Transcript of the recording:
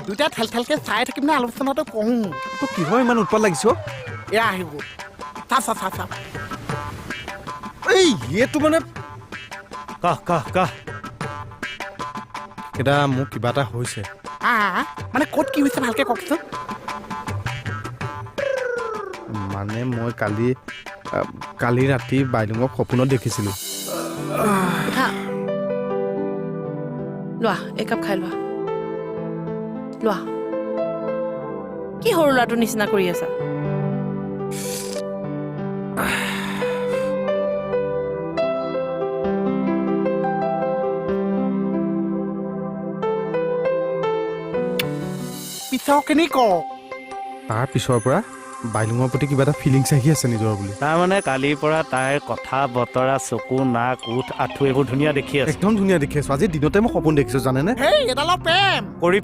দুইটা ঠেলকে চাই থাকিম নে আলোচনাটো কওঁ তো কিহৰ ইমান উৎপাত লাগিছ এয়া আহিব চা এই এইটো মানে কাহ কেইটা মোক কিবা এটা হৈছে মানে ক'ত কি হৈছে ভালকে কওকচোন মানে মই কালি ৰাতি বাইলুঙক সপোনত দেখিছিলোঁ হা লোৱা একাপ খাই লোৱা কি সৰু ল'ৰাটোৰ নিচিনা কৰি আছা পিছৰখিনি কওক তাৰ পিছৰ পৰা বাইলুঙৰ প্ৰতি কিবা এটা ফিলিংছ আহি আছে নিজৰ বুলি তাৰমানে কালিৰ পৰা তাইৰ কথা বতৰা চকু নাক ওঠ আঁঠু এইবোৰ ধুনীয়া দেখি আছে একদম ধুনীয়া দেখি আছো আজি দিনতে মই সপোন দেখিছো জানেনে হেই এডালৰ প্ৰেম কৰি